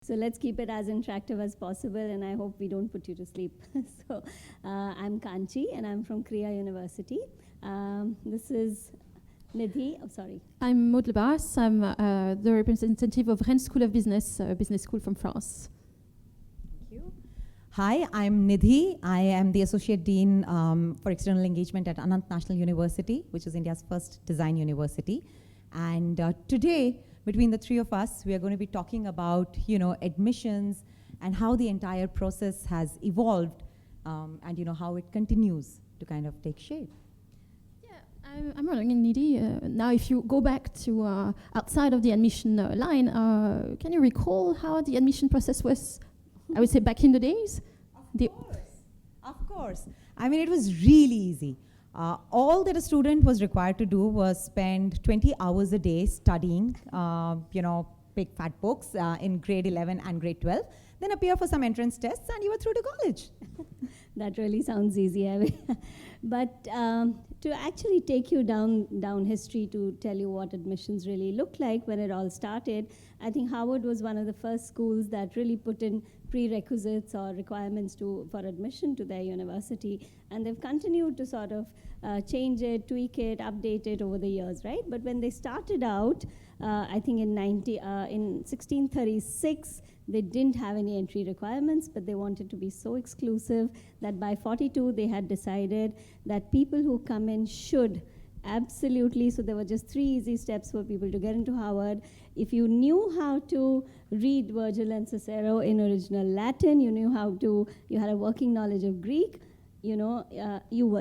So let's keep it as interactive as possible, and I hope we don't put you to sleep. So I'm Kanchi, and I'm from Kriya University. This is Nidhi. Oh, sorry. I'm Maud Lebas. I'm the representative of Rennes School of Business, a business school from France. Thank you. Hi, I'm Nidhi. I am the Associate Dean for External Engagement at Anant National University, which is India's first design university. And today, between the three of us, we are going to be talking about, admissions and how the entire process has evolved, and how it continues to kind of take shape. I'm running in Nidhi. Now, if you go back to outside of the admission line, can you recall how the admission process was, I would say, back in the days? Of course. I mean, it was really easy. All that a student was required to do was spend 20 hours a day studying, big fat books in grade 11 and grade 12, then appear for some entrance tests, and you were through to college. That really sounds easy. I mean, but to actually take you down history to tell you what admissions really looked like when it all started, I think Harvard was one of the first schools that really put in prerequisites or requirements for admission to their university, and they've continued to sort of change it, tweak it, update it over the years, right? But when they started out, I think in 1636, they didn't have any entry requirements, but they wanted to be so exclusive that by 42, they had decided that people who come in should absolutely, so there were just 3 easy steps for people to get into Harvard. If you knew how to read Virgil and Cicero in original Latin, you had a working knowledge of Greek, you were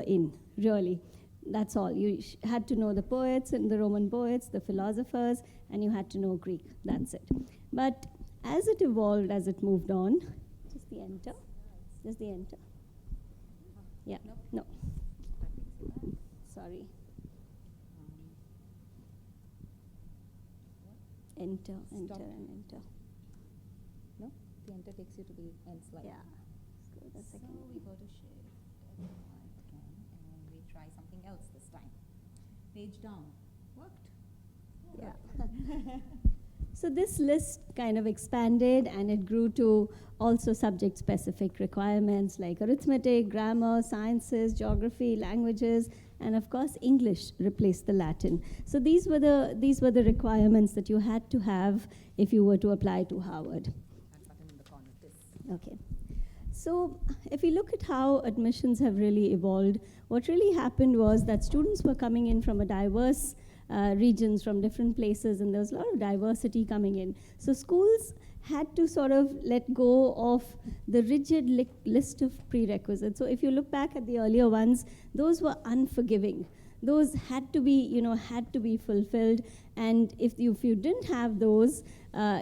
in, really. That's all. You had to know the poets and the Roman poets, the philosophers, and you had to know Greek. That's it. But as it evolved, as it moved on, just the enter. Yeah, no. Sorry. Enter. No? The enter takes you to the end slide. Yeah. Let's go to the second one. We go to share again, and we try something else this time. Page down. Worked? Yeah. So this list kind of expanded, and it grew to also subject-specific requirements like arithmetic, grammar, sciences, geography, languages, and of course English replaced the Latin. So these were the requirements that you had to have if you were to apply to Harvard. Okay. So if you look at how admissions have really evolved, what really happened was that students were coming in from a diverse regions, from different places, and there was a lot of diversity coming in. So schools had to sort of let go of the rigid list of prerequisites. So if you look back at the earlier ones, those were unforgiving. Those had to be fulfilled, and if you didn't have those,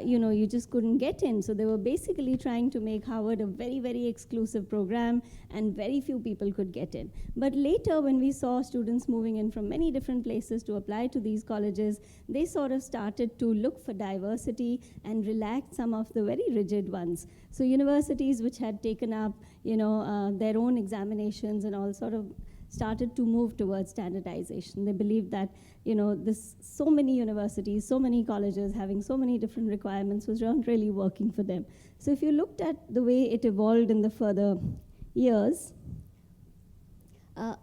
you just couldn't get in. So they were basically trying to make Harvard a very, very exclusive program, and very few people could get in. But later, when we saw students moving in from many different places to apply to these colleges, they sort of started to look for diversity and relax some of the very rigid ones. So universities which had taken up, their own examinations and all sort of started to move towards standardization. They believed that, so many universities, so many colleges having so many different requirements was not really working for them. So if you looked at the way it evolved in the further years,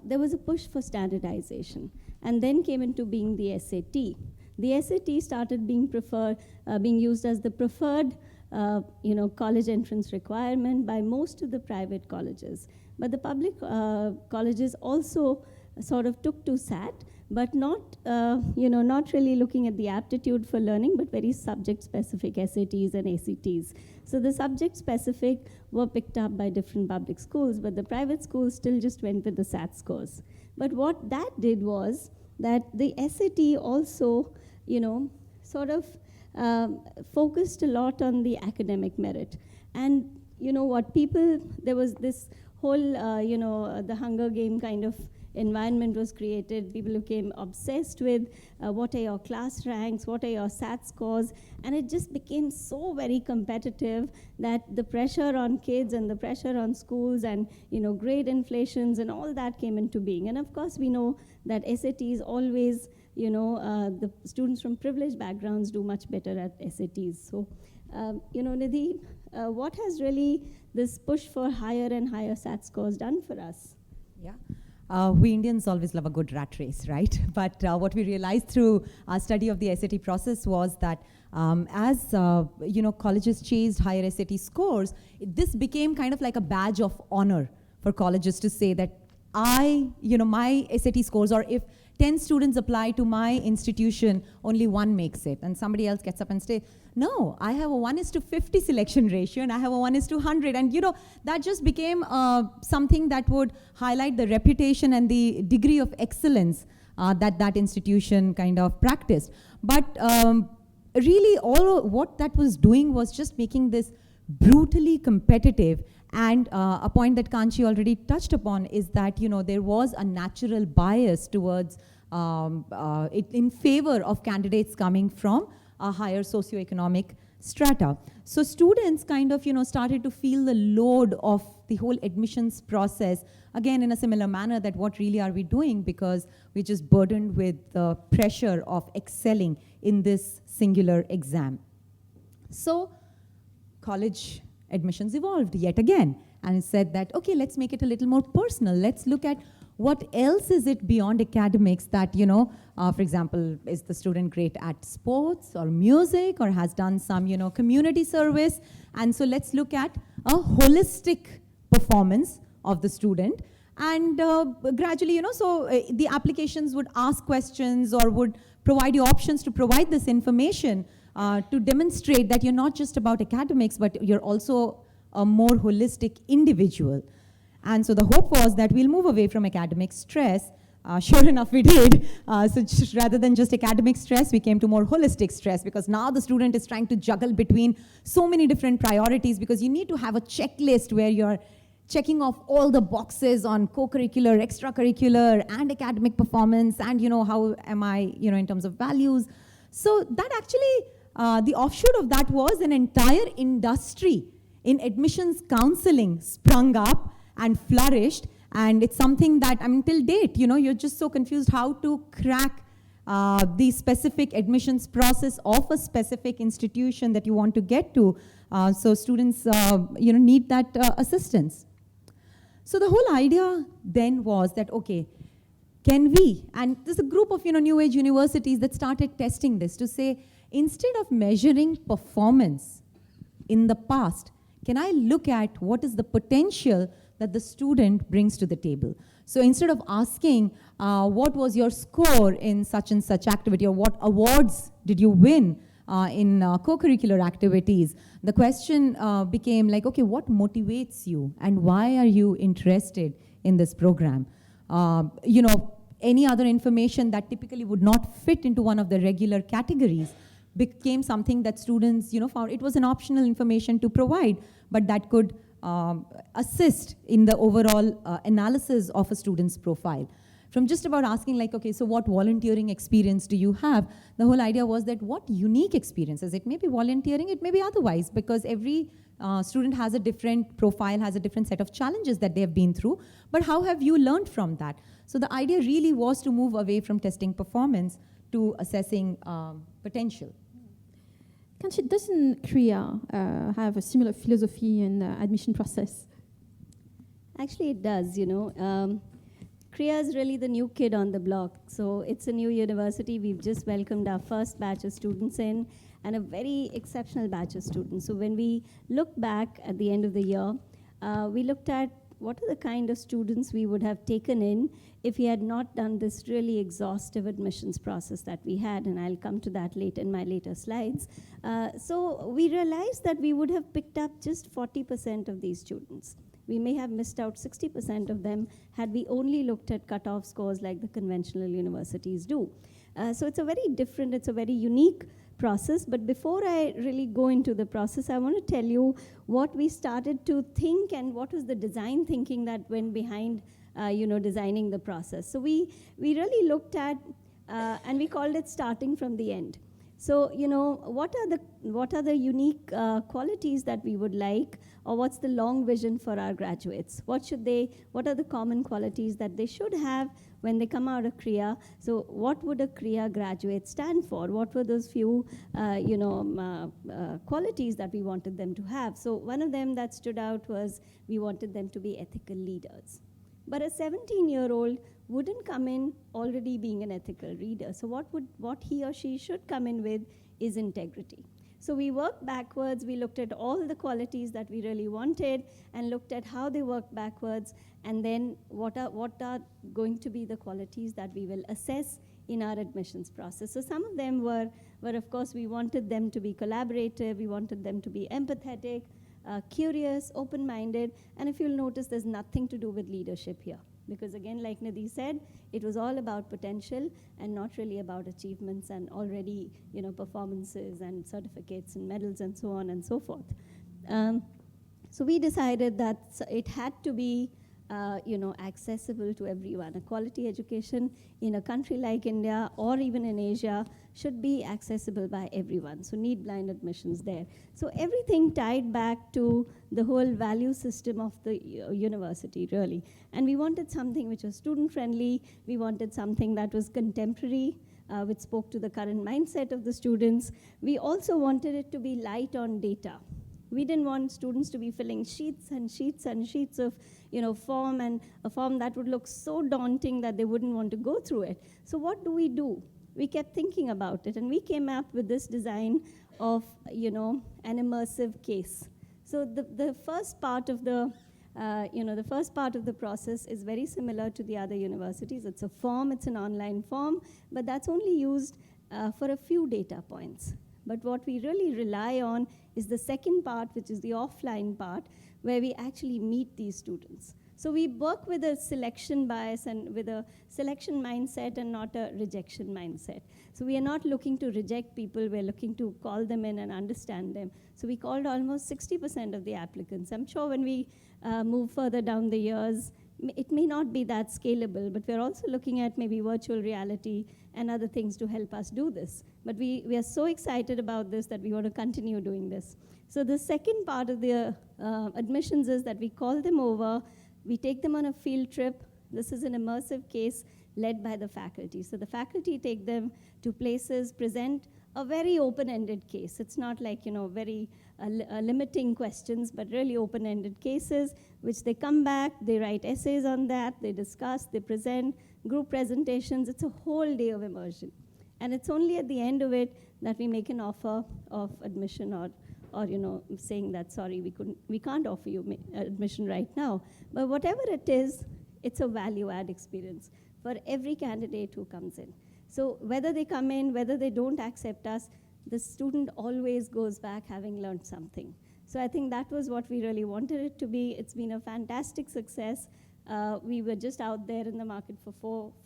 there was a push for standardization. And then came into being the SAT. The SAT started being used as the preferred college entrance requirement by most of the private colleges. But the public colleges also sort of took to SAT, but not really looking at the aptitude for learning, but very subject-specific SATs and ACTs. So the subject-specific were picked up by different public schools, but the private schools still just went with the SAT scores. But what that did was that the SAT also, sort of focused a lot on the academic merit. And there was this whole, the Hunger Game kind of environment was created. People became obsessed with what are your class ranks, what are your SAT scores, and it just became so very competitive that the pressure on kids and the pressure on schools and grade inflations and all that came into being. And of course we know that SATs always, the students from privileged backgrounds do much better at SATs. So Nidhi, what has really this push for higher and higher SAT scores done for us? Yeah. We Indians always love a good rat race, right? But what we realized through our study of the SAT process was that as colleges chased higher SAT scores, this became kind of like a badge of honor for colleges to say that my SAT scores, or if 10 students apply to my institution, only one makes it. And somebody else gets up and say, no, I have a 1:50 selection ratio and I have a 1:100. And that just became something that would highlight the reputation and the degree of excellence that institution kind of practiced. But really what that was doing was just making this brutally competitive. And a point that Kanchi already touched upon is that there was a natural bias towards in favor of candidates coming from a higher socioeconomic strata. So students kind of started to feel the load of the whole admissions process, again in a similar manner that what really are we doing, because we're just burdened with the pressure of excelling in this singular exam. So college admissions evolved yet again, and it said that, okay, let's make it a little more personal. Let's look at what else is it beyond academics that, for example, is the student great at sports or music or has done some, community service? And so let's look at a holistic performance of the student. And gradually, the applications would ask questions or would provide you options to provide this information to demonstrate that you're not just about academics, but you're also a more holistic individual. And so the hope was that we'll move away from academic stress. Sure enough, we did. So rather than just academic stress, we came to more holistic stress, because now the student is trying to juggle between so many different priorities, because you need to have a checklist where you're checking off all the boxes on co-curricular, extracurricular, and academic performance, and how am I, in terms of values. So that actually, the offshoot of that was an entire industry in admissions counseling sprung up and flourished. And it's something that, till date, you're just so confused how to crack the specific admissions process of a specific institution that you want to get to. So students, need that assistance. So the whole idea then was that, okay, can we, and there's a group of, new age universities that started testing this to say, instead of measuring performance in the past, can I look at what is the potential that the student brings to the table? So instead of asking, what was your score in such and such activity, or what awards did you win in co-curricular activities, the question became like, okay, what motivates you and why are you interested in this program? Any other information that typically would not fit into one of the regular categories became something that students, found it was an optional information to provide, but that could assist in the overall analysis of a student's profile. From just about asking like, okay, so what volunteering experience do you have? The whole idea was that what unique experiences, it may be volunteering, it may be otherwise, because every student has a different profile, has a different set of challenges that they have been through, but how have you learned from that? So the idea really was to move away from testing performance to assessing potential. Kanchi, doesn't Korea have a similar philosophy and admission process? Actually, it does, Korea is really the new kid on the block. So it's a new university. We've just welcomed our first batch of students in, and a very exceptional batch of students. So when we look back at the end of the year, we looked at what are the kind of students we would have taken in if we had not done this really exhaustive admissions process that we had, and I'll come to that later in my later slides. So we realized that we would have picked up just 40% of these students. We may have missed out 60% of them had we only looked at cutoff scores like the conventional universities do. So it's a very different, it's a very unique process. But before I really go into the process, I want to tell you what we started to think and what was the design thinking that went behind designing the process. So we really looked at, and we called it starting from the end. So, what are the unique qualities that we would like, or what's the long vision for our graduates? What are the common qualities that they should have when they come out of Kriya? So, what would a Kriya graduate stand for? What were those few, qualities that we wanted them to have? So, one of them that stood out was we wanted them to be ethical leaders. But a 17-year-old wouldn't come in already being an ethical reader. So what he or she should come in with is integrity. So we worked backwards. We looked at all the qualities that we really wanted and looked at how they work backwards, and then what are going to be the qualities that we will assess in our admissions process. So some of them were of course, we wanted them to be collaborative, we wanted them to be empathetic, curious, open-minded, and if you'll notice, there's nothing to do with leadership here. Because again, like Nidhi said, it was all about potential and not really about achievements and already, performances and certificates and medals and so on and so forth. So we decided that it had to be, accessible to everyone. A quality education in a country like India or even in Asia should be accessible by everyone. So Needblind admissions there. So everything tied back to the whole value system of the university, really. And we wanted something which was student-friendly. We wanted something that was contemporary, which spoke to the current mindset of the students. We also wanted it to be light on data. We didn't want students to be filling sheets and sheets and sheets of form, and a form that would look so daunting that they wouldn't want to go through it. So what do? We kept thinking about it, and we came up with this design of an immersive case. So the first part of the process is very similar to the other universities. It's a form, it's an online form, but that's only used for a few data points. But what we really rely on is the second part, which is the offline part, where we actually meet these students. So we work with a selection bias and with a selection mindset and not a rejection mindset. So we are not looking to reject people, we're looking to call them in and understand them. So we called almost 60% of the applicants. I'm sure when we move further down the years, it may not be that scalable, but we're also looking at maybe virtual reality and other things to help us do this. But we are so excited about this that we want to continue doing this. So the second part of the admissions is that we call them over, we take them on a field trip. This is an immersive case led by the faculty. So the faculty take them to places, present a very open-ended case. It's not like, very limiting questions, but really open-ended cases, which they come back, they write essays on that, they discuss, they present, group presentations. It's a whole day of immersion. And it's only at the end of it that we make an offer of admission or saying that, sorry, we can't offer you admission right now. But whatever it is, it's a value-add experience for every candidate who comes in. So whether they come in, whether they don't accept us, the student always goes back having learned something. So I think that was what we really wanted it to be. It's been a fantastic success. We were just out there in the market for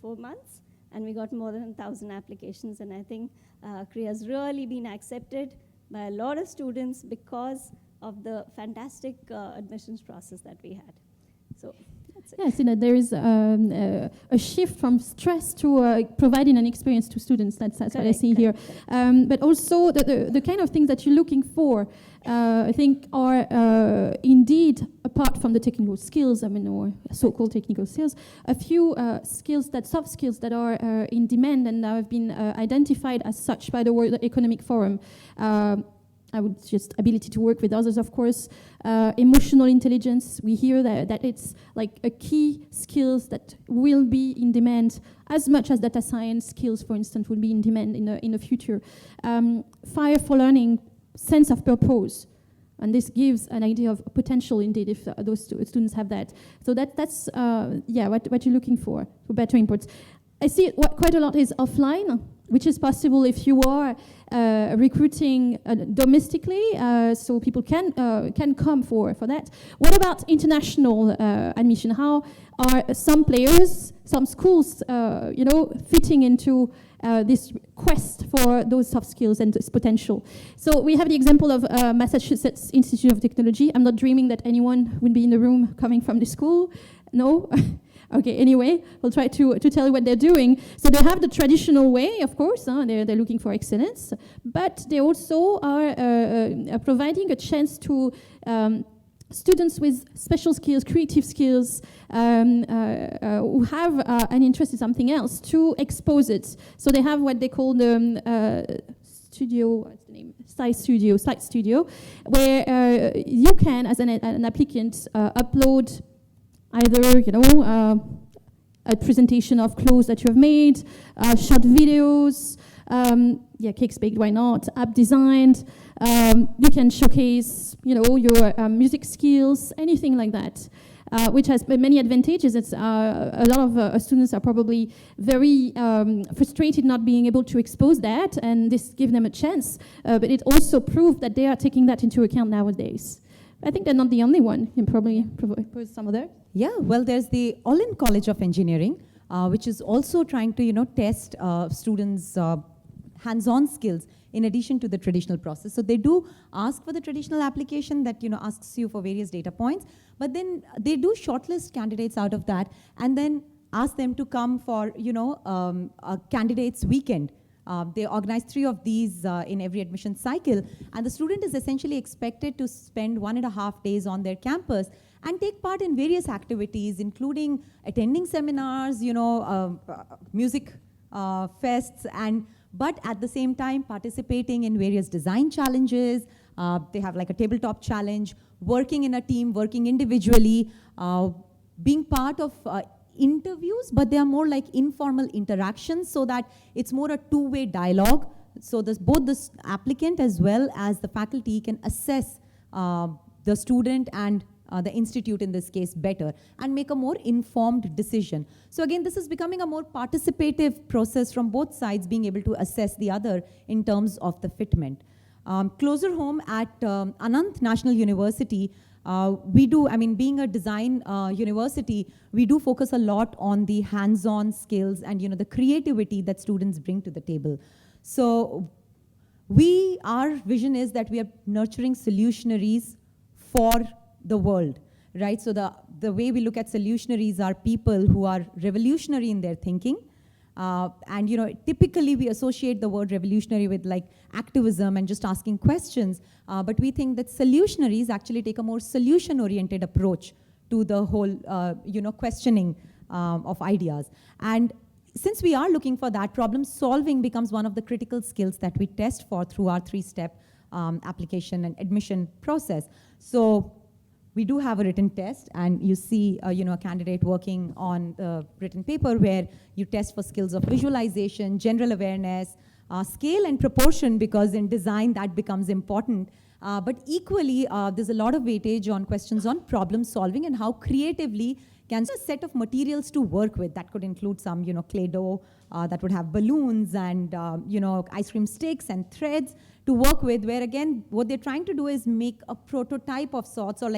four months, and we got more than 1,000 applications. And I think Kriya's really been accepted by a lot of students because of the fantastic admissions process that we had. So that's it. Yes, there is a shift from stress to providing an experience to students. That's what I see here. But also the kind of things that you're looking for, I think, are indeed, apart from the technical skills, or so-called technical skills, a few soft skills that are in demand and have been identified as such by the World Economic Forum. I would just ability to work with others, of course. Emotional intelligence, we hear that it's like a key skills that will be in demand as much as data science skills, for instance, will be in demand in the future. Fire for learning, sense of purpose. And this gives an idea of potential, indeed, if those students have that. So that's what you're looking for better inputs. I see quite a lot is offline, which is possible if you are recruiting domestically, so people can come for that. What about international admission? How are some players, some schools, fitting into this quest for those soft skills and this potential? So we have the example of Massachusetts Institute of Technology. I'm not dreaming that anyone would be in the room coming from the school. No. Okay, anyway, we'll try to tell you what they're doing. So they have the traditional way, of course, they're looking for excellence, but they also are providing a chance to students with special skills, creative skills, who have an interest in something else, to expose it. So they have what they call the studio, what's the name? Site studio, where you can, as an applicant, upload either, a presentation of clothes that you have made, short videos, cakes baked, why not, app designed. You can showcase, your music skills, anything like that, which has many advantages. It's a lot of students are probably very frustrated not being able to expose that, and this gives them a chance. But it also proved that they are taking that into account nowadays. I think they're not the only one. You probably propose some other. Yeah, well, there's the All-in College of Engineering, which is also trying to, test students' hands-on skills in addition to the traditional process. So they do ask for the traditional application that, asks you for various data points, but then they do shortlist candidates out of that and then ask them to come for, a candidates weekend. They organize 3 of these in every admission cycle, and the student is essentially expected to spend 1.5 days on their campus and take part in various activities, including attending seminars, music fests, but at the same time participating in various design challenges. They have like a tabletop challenge, working in a team, working individually, being part of interviews, but they are more like informal interactions, so that it's more a two-way dialogue. So both the applicant as well as the faculty can assess the student and the institute in this case better and make a more informed decision. So again, this is becoming a more participative process from both sides, being able to assess the other in terms of the fitment. Closer home at Anant National University, we do, being a design university, we do focus a lot on the hands-on skills and the creativity that students bring to the table. So our vision is that we are nurturing solutionaries for the world, right? So the way we look at solutionaries are people who are revolutionary in their thinking. And typically we associate the word revolutionary with like activism and just asking questions, but we think that solutionaries actually take a more solution-oriented approach to the whole, questioning of ideas. And since we are looking for that, problem solving becomes one of the critical skills that we test for through our 3-step application and admission process. So we do have a written test, and you see a candidate working on the written paper where you test for skills of visualization, general awareness, scale and proportion, because in design that becomes important. But equally, there's a lot of weightage on questions on problem solving and how creatively can a set of materials to work with. That could include some clay dough, that would have balloons and ice cream sticks and threads to work with, where again, what they're trying to do is make a prototype of sorts, or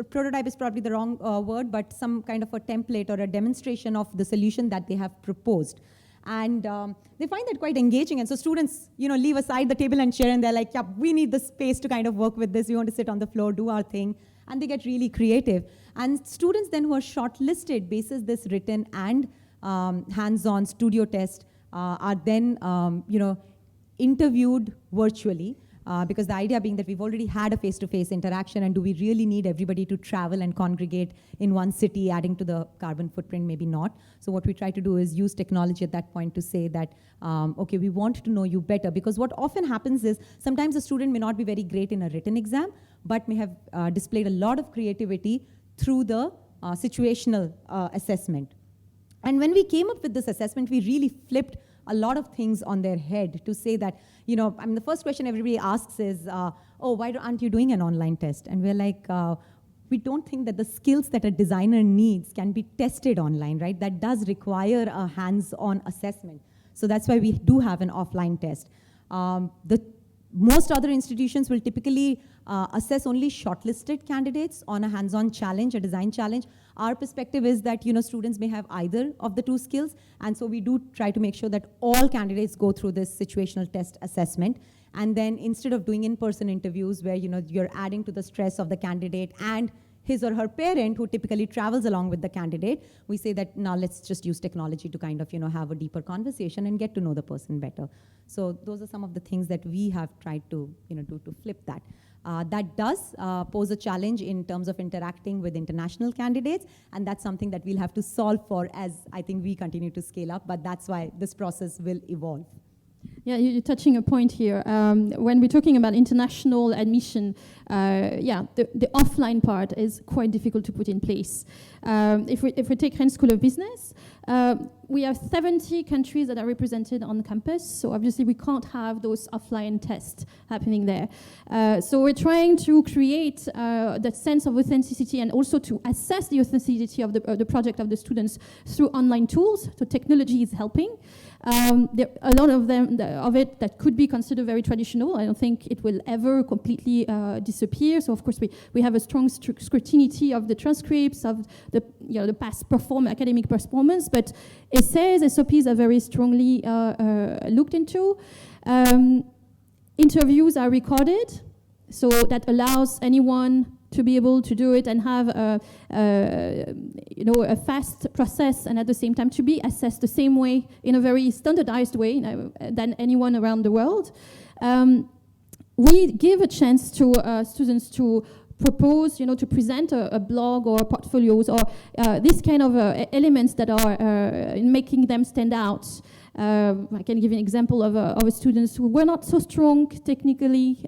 prototype is probably the wrong word, but some kind of a template or a demonstration of the solution that they have proposed. And they find that quite engaging, and so students, leave aside the table and chair, and they're like, yeah, we need the space to kind of work with this, we want to sit on the floor, do our thing, and they get really creative. And students then who are shortlisted basis this written and hands-on studio test are then, interviewed virtually, because the idea being that we've already had a face-to-face interaction, and do we really need everybody to travel and congregate in one city, adding to the carbon footprint? Maybe not. So what we try to do is use technology at that point to say that, okay, we want to know you better, because what often happens is sometimes a student may not be very great in a written exam, but may have displayed a lot of creativity through the situational assessment. And when we came up with this assessment, we really flipped a lot of things on their head to say that, the first question everybody asks is, oh, why aren't you doing an online test? And we're like, we don't think that the skills that a designer needs can be tested online, right? That does require a hands-on assessment. So that's why we do have an offline test. Most other institutions will typically assess only shortlisted candidates on a hands-on challenge, a design challenge. Our perspective is that students may have either of the two skills, and so we do try to make sure that all candidates go through this situational test assessment. And then instead of doing in-person interviews where you're adding to the stress of the candidate and his or her parent who typically travels along with the candidate, we say that now let's just use technology to kind of, have a deeper conversation and get to know the person better. So those are some of the things that we have tried to, do to flip that. That does pose a challenge in terms of interacting with international candidates, and that's something that we'll have to solve for as I think we continue to scale up, but that's why this process will evolve. Yeah, you're touching a point here. When we're talking about international admission, the offline part is quite difficult to put in place. If we take Rennes School of Business, we have 70 countries that are represented on campus, so obviously we can't have those offline tests happening there. So we're trying to create that sense of authenticity and also to assess the authenticity of the project of the students through online tools. So technology is helping. There are a lot of it that could be considered very traditional. I don't think it will ever completely disappear. So of course we have a strong scrutiny of the transcripts of the past academic performance, but essays, SOPs are very strongly looked into. Interviews are recorded, so that allows anyone to be able to do it and have a fast process, and at the same time to be assessed the same way, in a very standardized way than anyone around the world. We give a chance to students to propose, to present a blog or portfolios or this kind of elements that are making them stand out. I can give you an example of students who were not so strong technically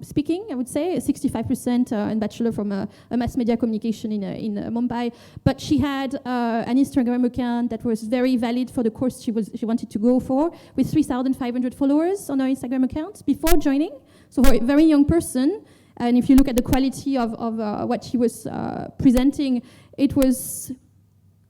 speaking, I would say, 65% in bachelor from a mass media communication in Mumbai, but she had an Instagram account that was very valid for the course she wanted to go for, with 3,500 followers on her Instagram account before joining. So for a very young person, and if you look at the quality of what she was presenting, it was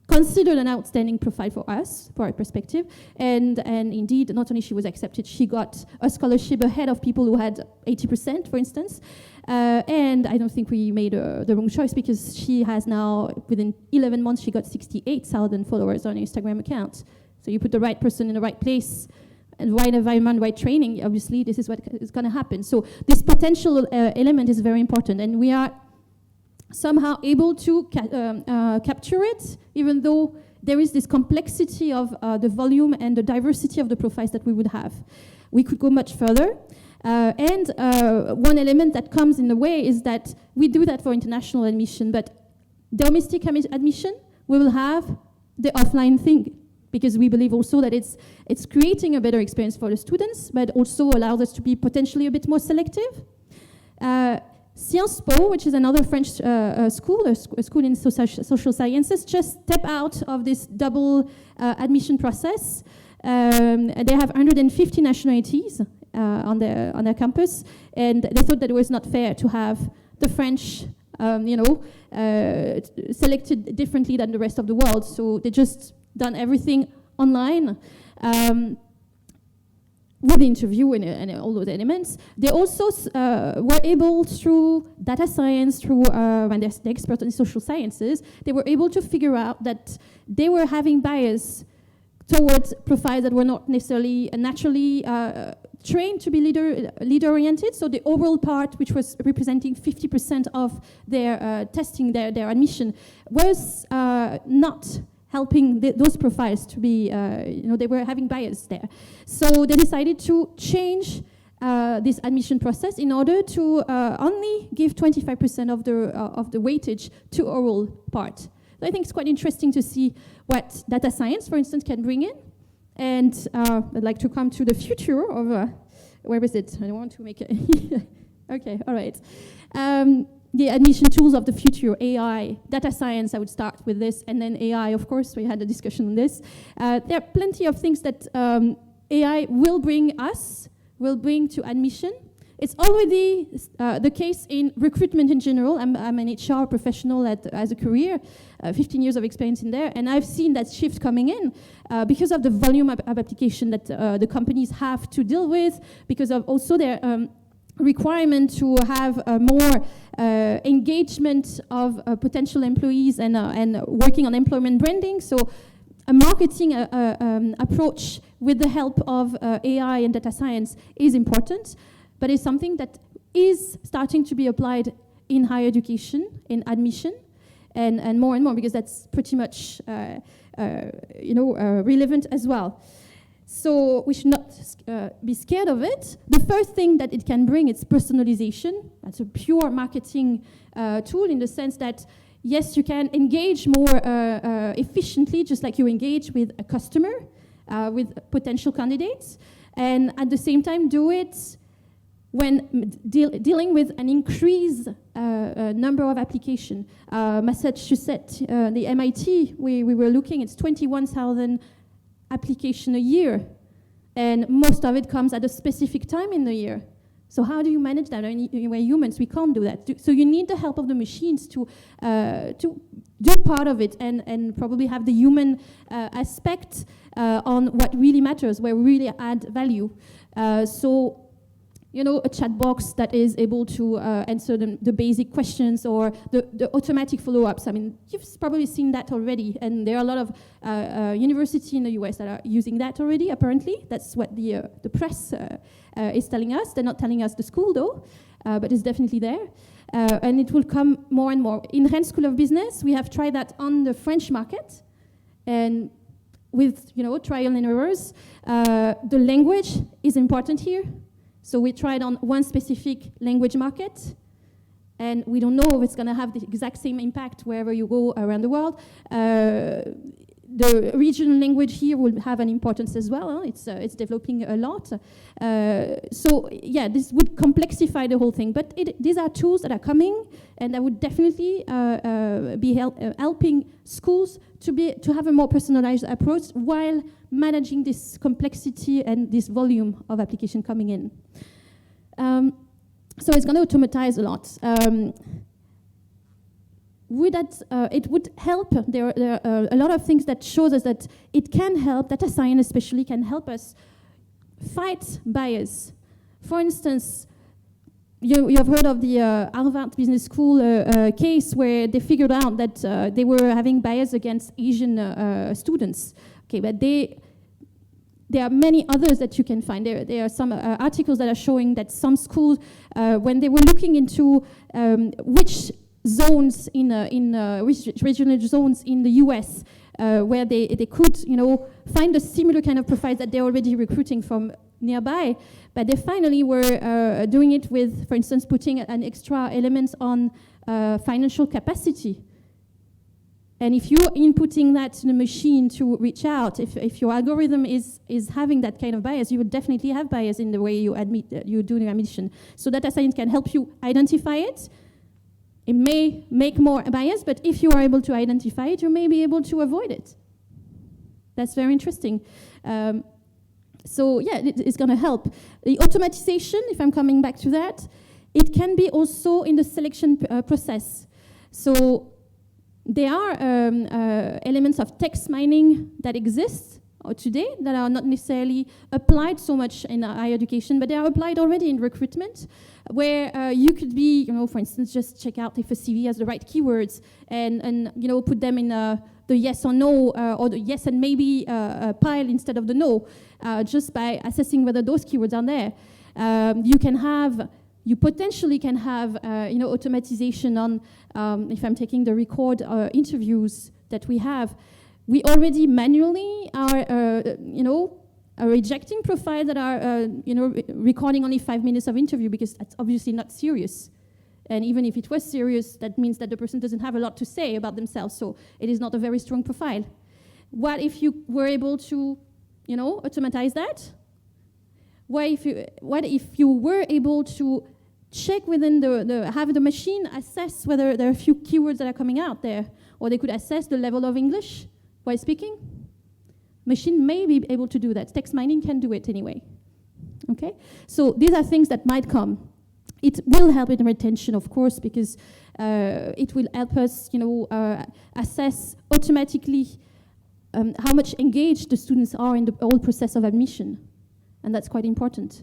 considered an outstanding profile for us, for our perspective. And indeed, not only she was accepted, she got a scholarship ahead of people who had 80%, for instance. And I don't think we made the wrong choice, because she has now, within 11 months, she got 68,000 followers on her Instagram account. So you put the right person in the right place, and right environment, right training, obviously, this is what is going to happen. So this potential element is very important, and we are somehow able to capture it, even though there is this complexity of the volume and the diversity of the profiles that we would have. We could go much further. And one element that comes in the way is that we do that for international admission, but domestic admission, we will have the offline thing, because we believe also that it's creating a better experience for the students, but also allows us to be potentially a bit more selective. Sciences Po, which is another French school, a school in social sciences, just step out of this double admission process. They have 150 nationalities on their campus, and they thought that it was not fair to have the French, selected differently than the rest of the world. So they just done everything online. With the interview and all those elements. They also were able, through data science, through when they're the expert in social sciences, they were able to figure out that they were having bias towards profiles that were not necessarily naturally trained to be leader-oriented. So the overall part, which was representing 50% of their testing, their admission, was not helping those profiles to be, they were having bias there. So they decided to change this admission process in order to only give 25% of the weightage to oral part. So I think it's quite interesting to see what data science, for instance, can bring in. And I'd like to come to the future of, where is it? I don't want to make it, okay, all right. The admission tools of the future, AI, data science, I would start with this, and then AI, of course, we had a discussion on this. There are plenty of things that AI will bring to admission. It's already the case in recruitment in general. I'm an HR professional as a career, 15 years of experience in there, and I've seen that shift coming in because of the volume of application that the companies have to deal with, because of also their requirement to have more engagement of potential employees and working on employment branding. So a marketing approach with the help of AI and data science is important, but it's something that is starting to be applied in higher education, in admission, and more, because that's pretty much relevant as well. So we should not be scared of it. The first thing that it can bring is personalization. That's a pure marketing tool in the sense that, yes, you can engage more efficiently, just like you engage with a customer, with potential candidates, and at the same time do it when dealing with an increased number of applications. Massachusetts, the MIT, we were looking, it's 21,000 applications a year, and most of it comes at a specific time in the year. So how do you manage that? I mean, we're humans, we can't do that. So you need the help of the machines to do part of it and probably have the human aspect on what really matters, where we really add value. So, you know, a chat box that is able to answer the basic questions or the automatic follow-ups. I mean, you've probably seen that already, and there are a lot of universities in the US that are using that already, apparently. That's what the press is telling us. They're not telling us the school, though, but it's definitely there. And it will come more and more. In Rennes School of Business, we have tried that on the French market, and with, you know, trial and errors. The language is important here. So we tried on one specific language market, and we don't know if it's going to have the exact same impact wherever you go around the world. The regional language here will have an importance as well. It's developing a lot. So yeah, this would complexify the whole thing. But these are tools that are coming, and that would definitely be helping schools to have a more personalized approach while managing this complexity and this volume of application coming in. So it's going to automatize a lot. It would help. There are a lot of things that shows us that it can help, data science especially can help us fight bias. For instance, you have heard of the Harvard Business School case where they figured out that they were having bias against Asian students. Okay, but there are many others that you can find. There are some articles that are showing that some schools, when they were looking into which zones which regional zones in the US where they could, you know, find a similar kind of profile that they're already recruiting from nearby, but they finally were doing it with, for instance, putting an extra element on financial capacity. And if you're inputting that to the machine to reach out, if your algorithm is having that kind of bias, you would definitely have bias in the way you do the admission. So data science can help you identify it. It may make more bias, but if you are able to identify it, you may be able to avoid it. That's very interesting. So yeah, it's going to help. The automatization, if I'm coming back to that, it can be also in the selection process. So there are elements of text mining that exist today that are not necessarily applied so much in higher education, but they are applied already in recruitment, where you could be, you know, for instance, just check out if a CV has the right keywords and you know, put them in the yes or no or the yes and maybe pile instead of the no, just by assessing whether those keywords are there. You potentially can have, you know, automatization on, if I'm taking the record interviews that we have, we already manually are, you know, rejecting profiles that are, you know, recording only 5 minutes of interview because that's obviously not serious. And even if it was serious, that means that the person doesn't have a lot to say about themselves, so it is not a very strong profile. What if you were able to, you know, automatize that? What if you were able to check within have the machine assess whether there are a few keywords that are coming out there, or they could assess the level of English while speaking? Machine may be able to do that. Text mining can do it anyway. Okay? So these are things that might come. It will help in retention, of course, because it will help us, you know, assess automatically how much engaged the students are in the whole process of admission. And that's quite important.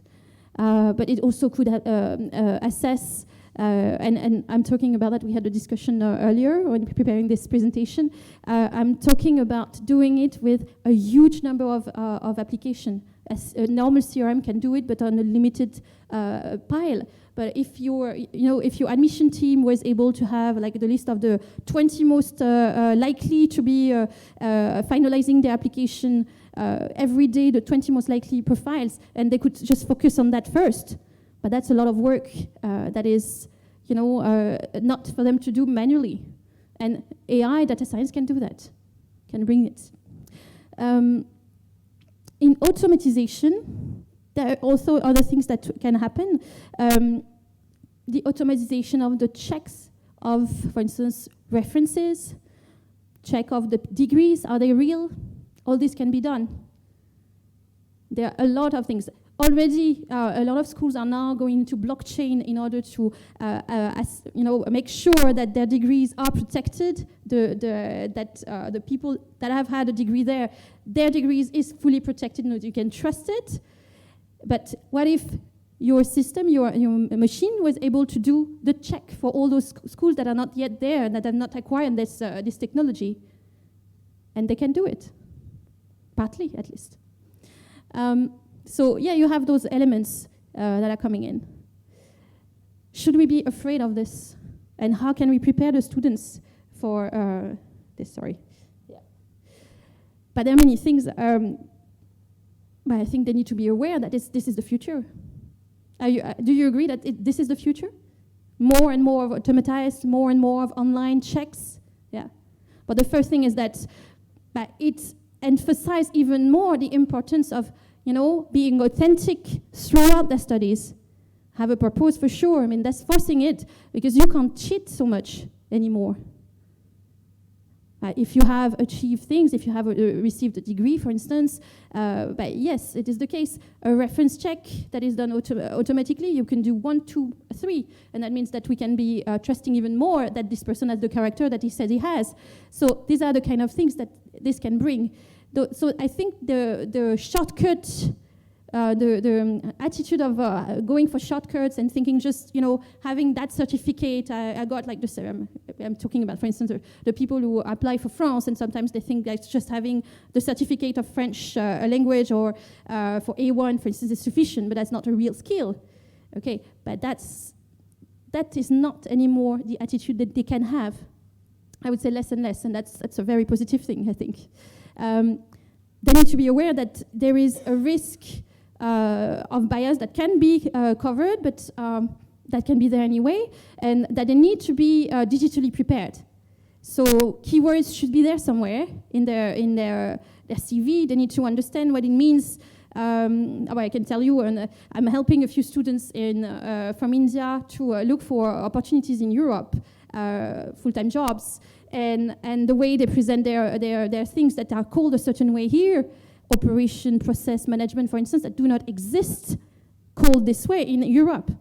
But it also could assess, and I'm talking about that, we had a discussion earlier when preparing this presentation. I'm talking about doing it with a huge number of applications. a normal CRM can do it, but on a limited pile. But if your admission team was able to have like the list of the 20 most likely to be finalizing their application every day, the 20 most likely profiles, and they could just focus on that first. But that's a lot of work that is, not for them to do manually. And AI, data science can do that, can bring it. In automatization, there are also other things that can happen. The automatization of the checks of, for instance, references, check of the degrees, are they real? All this can be done. There are a lot of things. Already, a lot of schools are now going into blockchain in order to, make sure that their degrees are protected. That the people that have had a degree there, their degrees is fully protected, and you can trust it. But what if your system, your machine was able to do the check for all those schools that are not yet there and that have not acquired this technology, and they can do it, partly at least. So yeah, you have those elements that are coming in. Should we be afraid of this? And how can we prepare the students for this? Sorry. Yeah. But there are many things. But I think they need to be aware that this is the future. Do you agree that this is the future? More and more of automatized, more and more of online checks. Yeah. But the first thing is that it emphasizes even more the importance of being authentic throughout their studies. Have a purpose for sure. I mean, that's forcing it because you can't cheat so much anymore. If you have achieved things, if you have received a degree, for instance, but yes, it is the case. A reference check that is done automatically, you can do 1, 2, 3, and that means that we can be trusting even more that this person has the character that he says he has. So these are the kind of things that this can bring. So I think the shortcut, the attitude of going for shortcuts and thinking just, having that certificate, I got like this, I'm talking about, for instance, the people who apply for France, and sometimes they think that just having the certificate of French language or for A1, for instance, is sufficient, but that's not a real skill. Okay, but that is not anymore the attitude that they can have. I would say less and less, and that's a very positive thing, I think. They need to be aware that there is a risk of bias that can be covered, but that can be there anyway, and that they need to be digitally prepared. So keywords should be there somewhere in their CV. They need to understand what it means. I can tell you, and I'm helping a few students from India to look for opportunities in Europe, full-time jobs. And the way they present their things that are called a certain way here, operation, process, management, for instance, that do not exist called this way in Europe.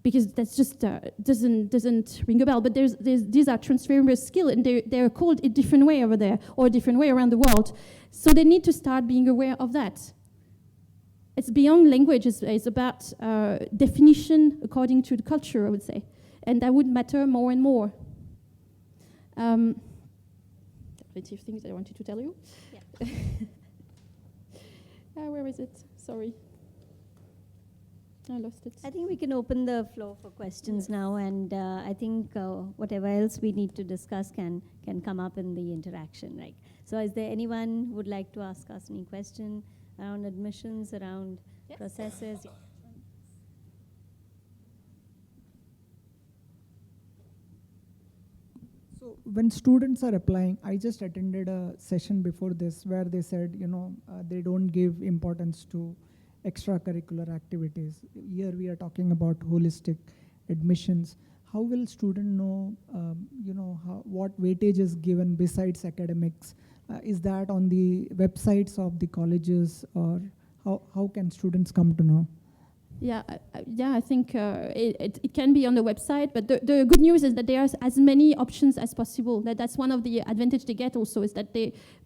Because that's just doesn't ring a bell. But these are transferable skills, and they're called a different way over there, or a different way around the world. So they need to start being aware of that. It's beyond language, it's about definition according to the culture, I would say. And that would matter more and more. Plenty of things I wanted to tell you. Yeah. Where is it? Sorry. I lost it. I think we can open the floor for questions now, and I think whatever else we need to discuss can come up in the interaction, right? So is there anyone who would like to ask us any question around admissions, around processes? So when students are applying, I just attended a session before this where they said, they don't give importance to extracurricular activities. Here we are talking about holistic admissions. How will student know, what weightage is given besides academics? Is that on the websites of the colleges, or how can students come to know? Yeah, I think it can be on the website, but the good news is that there are as many options as possible. That's one of the advantage they get also, is that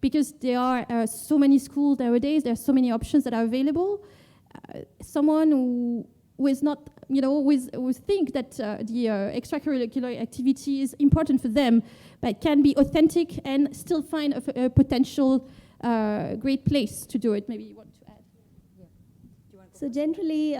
because there are so many schools nowadays, there are so many options that are available. Someone who is not, who think that the extracurricular activity is important for them, but can be authentic and still find a potential great place to do it. Maybe you want to add. So generally,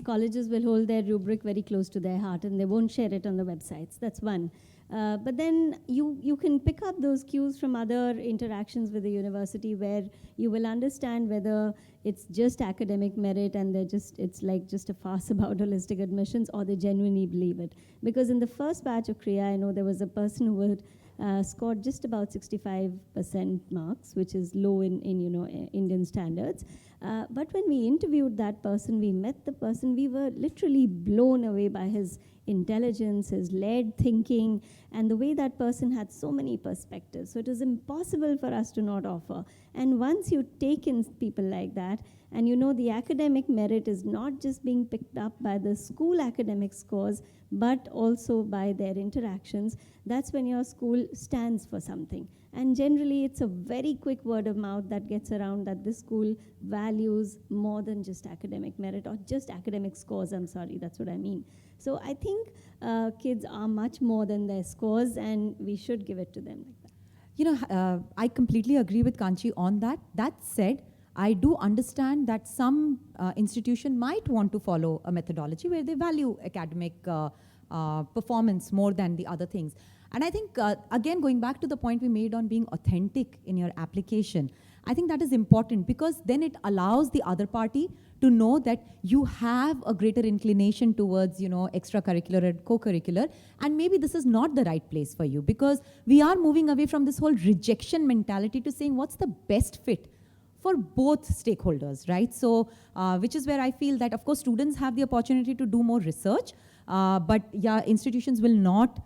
colleges will hold their rubric very close to their heart and they won't share it on the websites. That's one. But then you can pick up those cues from other interactions with the university where you will understand whether it's just academic merit and it's like just a farce about holistic admissions, or they genuinely believe it. Because in the first batch of CREA, I know there was a person who would scored just about 65% marks, which is low in Indian standards. But when we interviewed that person, we met the person, we were literally blown away by his intelligence, his layered thinking, and the way that person had so many perspectives. So it is impossible for us to not offer. And once you take in people like that, and the academic merit is not just being picked up by the school academic scores, but also by their interactions, that's when your school stands for something. And generally, it's a very quick word of mouth that gets around that this school values more than just academic merit or just academic scores. I'm sorry, that's what I mean. So I think kids are much more than their scores, and we should give it to them like that. I completely agree with Kanchi on that. That said, I do understand that some institution might want to follow a methodology where they value academic performance more than the other things. And I think, again, going back to the point we made on being authentic in your application, I think that is important because then it allows the other party to know that you have a greater inclination towards, extracurricular and co-curricular, and maybe this is not the right place for you because we are moving away from this whole rejection mentality to saying what's the best fit for both stakeholders, right? So, which is where I feel that, of course, students have the opportunity to do more research, but yeah, institutions will not,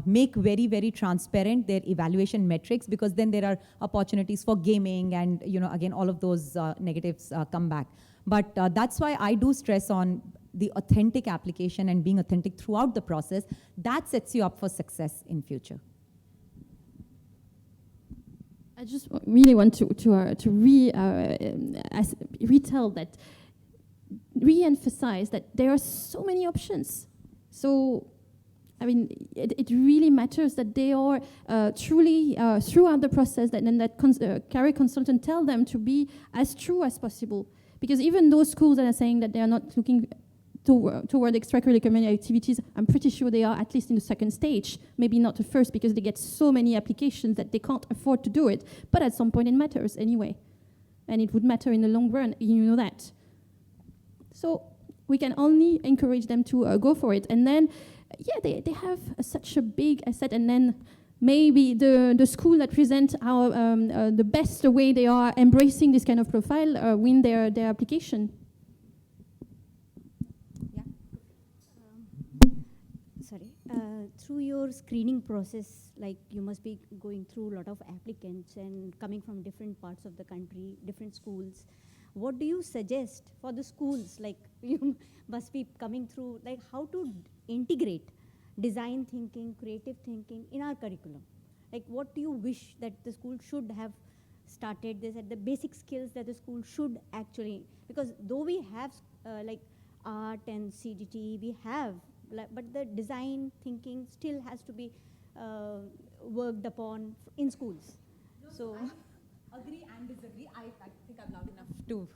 make very, very transparent their evaluation metrics because then there are opportunities for gaming and, again, all of those negatives come back. But that's why I do stress on the authentic application and being authentic throughout the process. That sets you up for success in future. I just really want to retell that, re-emphasize that there are so many options. So, I mean, it really matters that they are truly throughout the process that career consultant tell them to be as true as possible. Because even those schools that are saying that they are not looking toward extracurricular activities, I'm pretty sure they are at least in the second stage, maybe not the first because they get so many applications that they can't afford to do it, but at some point it matters anyway. And it would matter in the long run, you know that. So we can only encourage them to go for it. And then, yeah, they have such a big asset, and then maybe the school that present the best the way they are embracing this kind of profile win their application. Through your screening process, like you must be going through a lot of applicants and coming from different parts of the country, different schools. What do you suggest for the schools? Like you must be coming through, like how to integrate design thinking, creative thinking in our curriculum? Like what do you wish that the school should have started this at the basic skills that the school should actually, because though we have like art and CGT, we have, but the design thinking still has to be worked upon in schools. No, so I agree and disagree. I think I'm loud enough to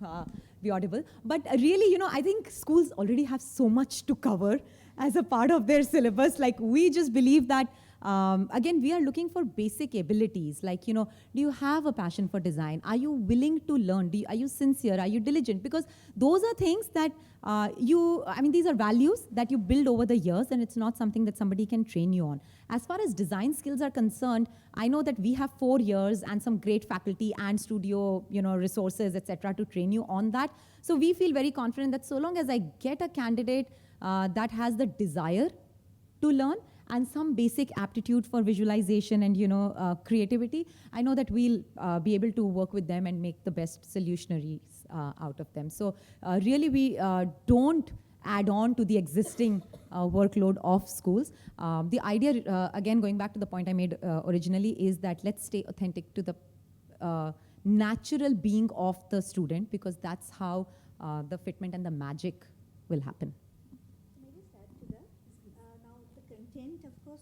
be audible. But really, I think schools already have so much to cover as a part of their syllabus. Like we just believe that, again, we are looking for basic abilities. Like, do you have a passion for design? Are you willing to learn? Are you sincere? Are you diligent? Because those are things that these are values that you build over the years, and it's not something that somebody can train you on. As far as design skills are concerned, I know that we have 4 years and some great faculty and studio, resources, etc., to train you on that. So we feel very confident that so long as I get a candidate that has the desire to learn and some basic aptitude for visualization and creativity, I know that we'll be able to work with them and make the best solutionaries out of them. So really we don't add on to the existing workload of schools. The idea, again, going back to the point I made originally, is that let's stay authentic to the natural being of the student, because that's how the fitment and the magic will happen. Maybe add to that. Now the content, of course,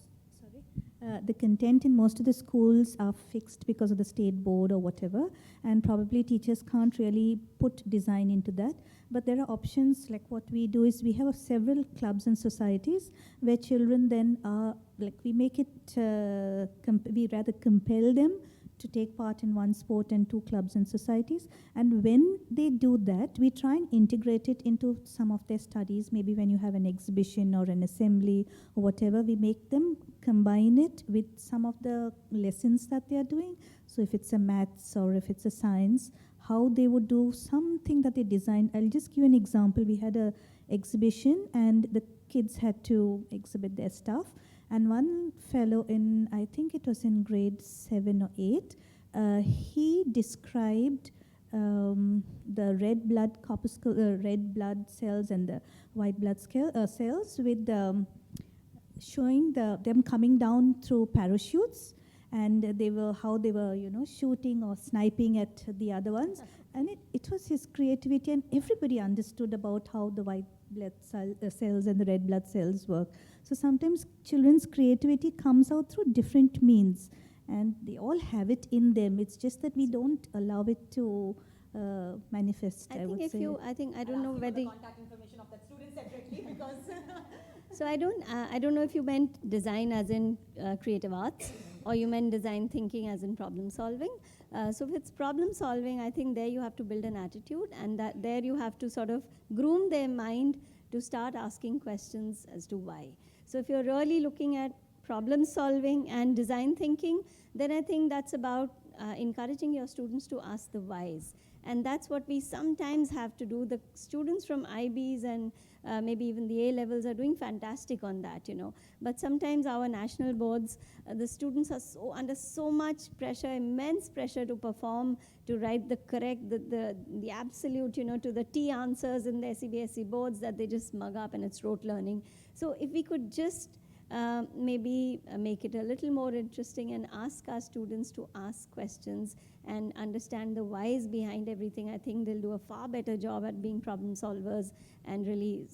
The content in most of the schools are fixed because of the state board or whatever, and probably teachers can't really put design into that. But there are options, like what we do is we have several clubs and societies where children then are, like we make it, we rather compel them to take part in one sport and 2 clubs and societies. And when they do that, we try and integrate it into some of their studies. Maybe when you have an exhibition or an assembly or whatever, we make them combine it with some of the lessons that they are doing. So if it's a maths or if it's a science, how they would do something that they designed. I'll just give you an example. We had a exhibition and the kids had to exhibit their stuff. And one fellow in, I think it was in grade 7 or 8, he described the red blood red blood cells and the white blood cells with showing them coming down through parachutes, and how they were shooting or sniping at the other ones. And it was his creativity, and everybody understood about how the white blood cells and the red blood cells work. So sometimes children's creativity comes out through different means, and they all have it in them. It's just that we don't allow it to manifest. I would say. I don't know whether. Contact information of that student separately because. So I don't know if you meant design as in creative arts, or you meant design thinking as in problem solving. So if it's problem solving, I think there you have to build an attitude, and that there you have to sort of groom their mind to start asking questions as to why. So if you're really looking at problem solving and design thinking, then I think that's about encouraging your students to ask the whys. And that's what we sometimes have to do. The students from IBs and maybe even the A levels are doing fantastic on that, But sometimes our national boards, the students are under so much pressure, immense pressure to perform, to write the correct, the absolute, to the T answers in their CBSE boards that they just mug up, and it's rote learning. So if we could just maybe make it a little more interesting and ask our students to ask questions and understand the whys behind everything, I think they'll do a far better job at being problem solvers and really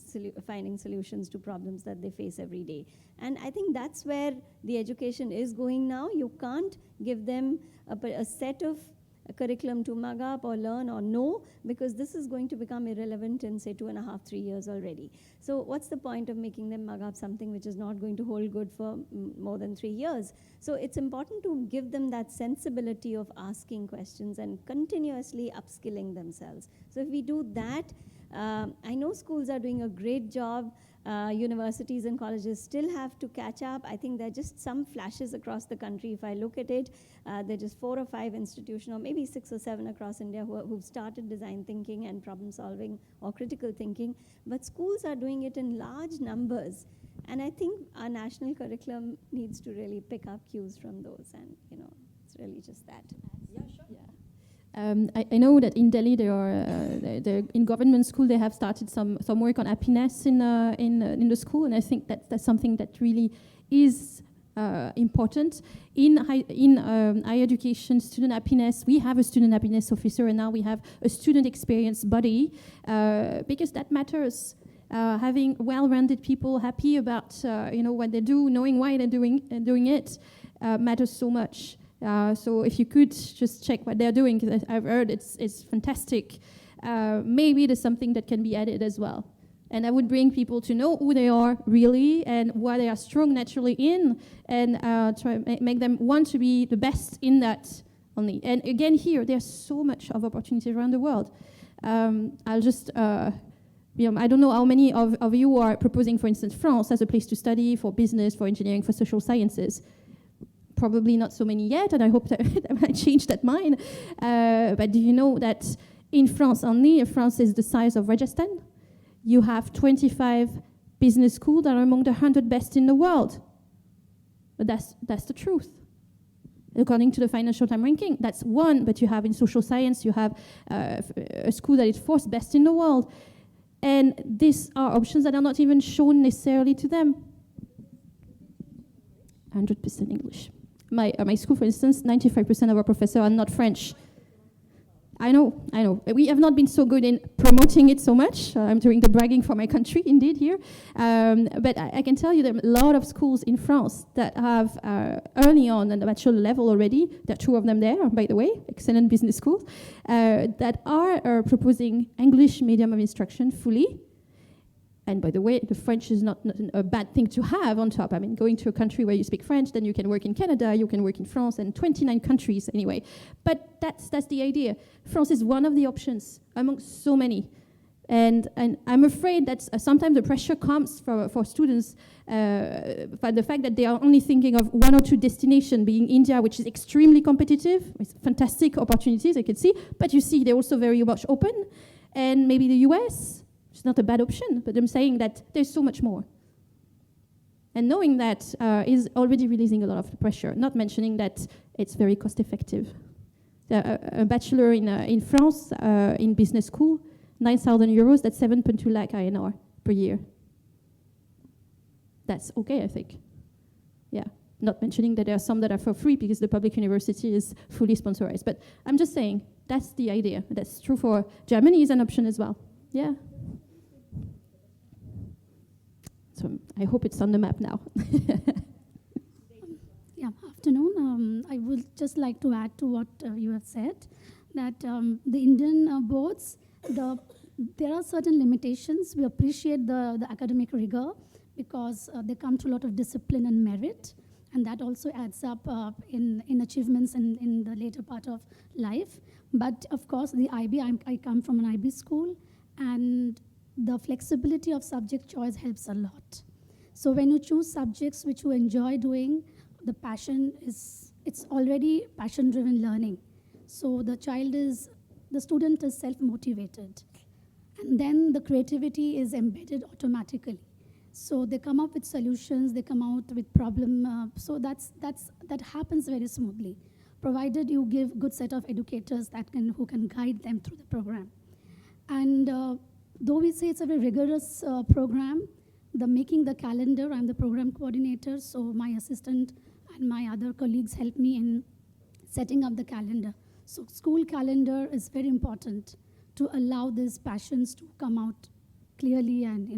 finding solutions to problems that they face every day. And I think that's where the education is going now. You can't give them a set of a curriculum to mug up or learn or know, because this is going to become irrelevant in, say, 2.5, 3 years already. So what's the point of making them mug up something which is not going to hold good for more than 3 years? So it's important to give them that sensibility of asking questions and continuously upskilling themselves. So if we do that, I know schools are doing a great job. Universities and colleges still have to catch up. I think there are just some flashes across the country. If I look at it, there are just 4 or 5 institutions, or maybe 6 or 7 across India who've started design thinking and problem solving or critical thinking. But schools are doing it in large numbers. And I think our national curriculum needs to really pick up cues from those. And, it's really just that. Yeah, sure. Yeah. I know that in Delhi, in government school, they have started some work on happiness in the school, and I think that's something that really is important. In higher education, student happiness, we have a student happiness officer, and now we have a student experience body, because that matters. Having well-rounded people happy about what they do, knowing why they're doing it, matters so much. So if you could just check what they're doing, because I've heard it's fantastic. Maybe there's something that can be added as well. And I would bring people to know who they are really and what they are strong naturally in, and try make them want to be the best in that only. And again, here, there's so much of opportunity around the world. I'll just... I don't know how many of you are proposing, for instance, France as a place to study for business, for engineering, for social sciences. Probably not so many yet, and I hope that I might change that mind. But do you know that in France only, France is the size of Rajasthan, you have 25 business schools that are among the 100 best in the world. But that's the truth. According to the Financial Times ranking, that's one, but you have in social science, you have a school that is 4th best in the world. And these are options that are not even shown necessarily to them. 100% English. My school, for instance, 95% of our professors are not French. I know. We have not been so good in promoting it so much. I'm doing the bragging for my country, indeed, here. But I can tell you there are a lot of schools in France that have early on at the bachelor level already, there are 2 of them there, by the way, excellent business schools, that are proposing English medium of instruction fully. And by the way, the French is not a bad thing to have on top. I mean, going to a country where you speak French, then you can work in Canada, you can work in France, and 29 countries anyway. But that's the idea. France is one of the options among so many. And I'm afraid that sometimes the pressure comes for students by the fact that they are only thinking of 1 or 2 destinations, being India, which is extremely competitive, with fantastic opportunities, I can see. But you see, they're also very much open. And maybe the US. It's not a bad option, but I'm saying that there's so much more. And knowing that is already releasing a lot of pressure, not mentioning that it's very cost effective. A bachelor in France, in business school, 9,000 euros, that's 7.2 lakh INR per year. That's okay, I think. Yeah, not mentioning that there are some that are for free because the public university is fully sponsored. But I'm just saying, that's the idea. That's true for Germany is an option as well. Yeah. So I hope it's on the map now. Yeah, afternoon. I would just like to add to what you have said, that the Indian boards, there are certain limitations. We appreciate the academic rigor because they come to a lot of discipline and merit, and that also adds up in achievements in the later part of life. But of course, the IB, I come from an IB school, and the flexibility of subject choice helps a lot. So when you choose subjects which you enjoy doing, the passion it's already passion-driven learning. So the student is self-motivated. And then the creativity is embedded automatically. So they come up with solutions, they come out with problem. So that happens very smoothly, provided you give good set of educators who can guide them through the program. And though we say it's a very rigorous program, making the calendar, I'm the program coordinator, so my assistant and my other colleagues help me in setting up the calendar. So school calendar is very important to allow these passions to come out clearly and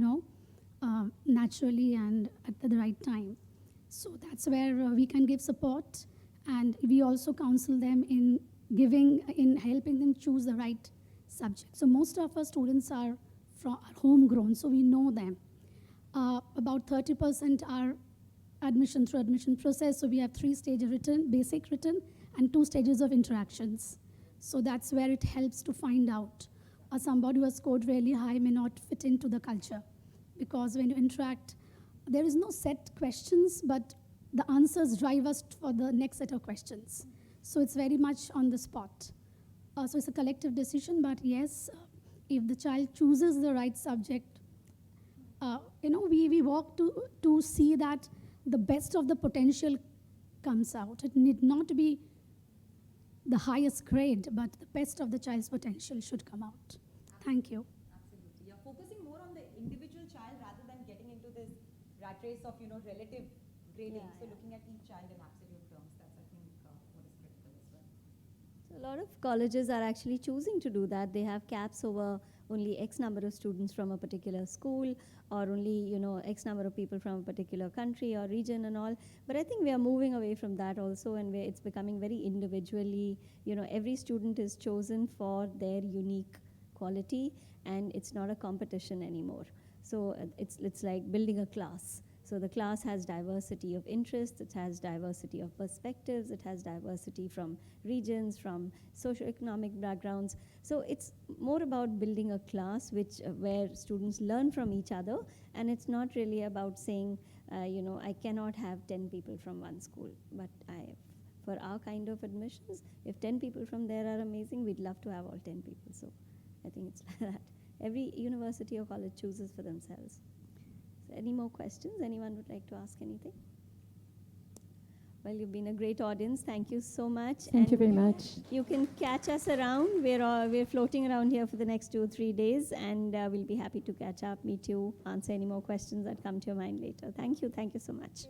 naturally and at the right time. So that's where we can give support, and we also counsel them in helping them choose the right subject. So most of our students are homegrown, so we know them. About 30% are admission through admission process, so we have 3 stages written, basic written, and 2 stages of interactions. So that's where it helps to find out somebody who has scored really high may not fit into the culture, because when you interact, there is no set questions, but the answers drive us for the next set of questions. So it's very much on the spot. So it's a collective decision, but yes, if the child chooses the right subject, we walk to see that the best of the potential comes out. It need not be the highest grade, but the best of the child's potential should come out. Thank you. Absolutely. You're focusing more on the individual child rather than getting into this rat race of, relative grading. So looking at each child in absolute terms, that's, I think, what is critical as well. So a lot of colleges are actually choosing to do that. They have caps over only X number of students from a particular school, or only, X number of people from a particular country or region and all. But I think we are moving away from that also, and it's becoming very individually, every student is chosen for their unique quality, and it's not a competition anymore. So it's like building a class. So the class has diversity of interests, it has diversity of perspectives, it has diversity from regions, from socioeconomic backgrounds. So it's more about building a class where students learn from each other, and it's not really about saying, I cannot have 10 people from one school, but for our kind of admissions, if 10 people from there are amazing, we'd love to have all 10 people. So I think it's like that. Every university or college chooses for themselves. So any more questions? Anyone would like to ask anything? Well, you've been a great audience. Thank you so much. Thank you very much. You can catch us around. We're floating around here for the next 2 or 3 days, and we'll be happy to catch up, meet you, answer any more questions that come to your mind later. Thank you. Thank you so much.